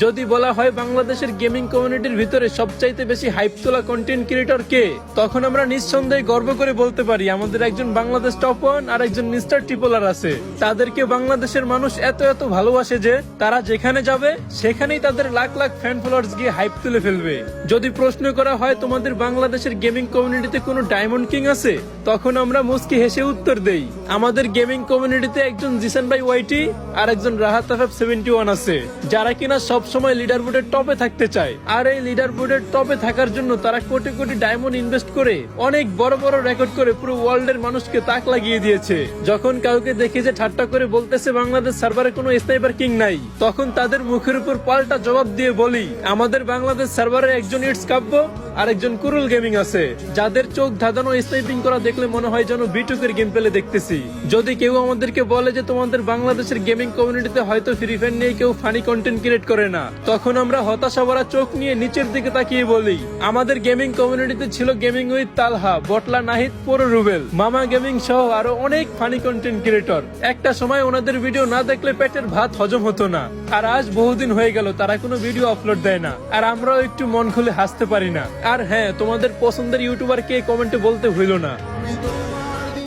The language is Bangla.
যদি বলা হয় বাংলাদেশের গেমিং কমিউনিটির ভিতরে সবচাইতে বেশি হাইপ তোলা কন্টেন্ট ক্রিয়েটর কে, তখন আমরা নিঃসন্দেহে গর্ব করে বলতে পারি আমাদের একজন বাংলাদেশ টপ 1 আর একজন মিস্টার ট্রিপলার আছে। তাদেরকে বাংলাদেশের মানুষ এত এত ভালোবাসে যে তারা যেখানে যাবে সেখানেই তাদের লাখ লাখ ফ্যান ফলোয়ার্স গিয়ে হাইপ তুলে ফেলবে। যদি প্রশ্ন করা হয় তোমাদের বাংলাদেশের গেমিং কমিউনিটিতে কোনো ডায়মন্ড কিং আছে, তখন আমরা মুস্কি হেসে উত্তর দেই আমাদের গেমিং কমিউনিটিতে একজন জিসান ভাই ওয়াইটি আর একজন রাহাত আফাফ 71 আছে, যারা কিনা সব সময় লিডার বোর্ডের টপে থাকতে চায়। আর এই লিডার বোর্ডের টপে থাকার জন্য তারা কোটি কোটি ডায়মন্ড ইনভেস্ট করে অনেক বড় বড় রেকর্ড করে পুরো ওয়ার্ল্ডের মানুষকে তাক লাগিয়ে দিয়েছে। যখন কাউকে দেখি যে ঠাট্টা করে বলতেছে বাংলাদেশ সার্ভারে কোনো স্নাইপার কিং নাই, তখন তাদের মুখের উপর পাল্টা জবাব দিয়ে বলি আমাদের বাংলাদেশ সার্ভারে একজন ইটস কাব্য আর একজন কুরুল গেমিং আছে, যাদের চোখ ধাঁধানো স্নাইপিং করা দেখলে মনে হয় যেন বিটুকের গেম প্লে দেখতেছি। যদি কেউ আমাদেরকে বলে যে তোমাদের বাংলাদেশের গেমিং কমিউনিটিতে হয়তো ফ্রি ফায়ার নিয়ে কেউ ফানি কন্টেন্ট ক্রিয়েট করে না, তখন আমরা হতাশা ভরা চোখ নিয়ে নিচের দিকে তাকিয়ে বলি আমাদের গেমিং কমিউনিটিতে ছিল গেমিং উইথ তালহা, বটলা নাহিদ, পুরো রুবেল, মামা গেমিং সহ আরো অনেক ফানি কন্টেন্ট ক্রিয়েটর। একটা সময় ওনাদের ভিডিও না দেখলে পেটের ভাত হজম হতো না, আর আজ বহুদিন হয়ে গেল তারা কোনো ভিডিও আপলোড দেয় না, আর আমরাও একটু মন খুলে হাসতে পারি না। আর হ্যাঁ, তোমাদের পছন্দের ইউটিউবার কে কমেন্টে বলতে ভুলো না।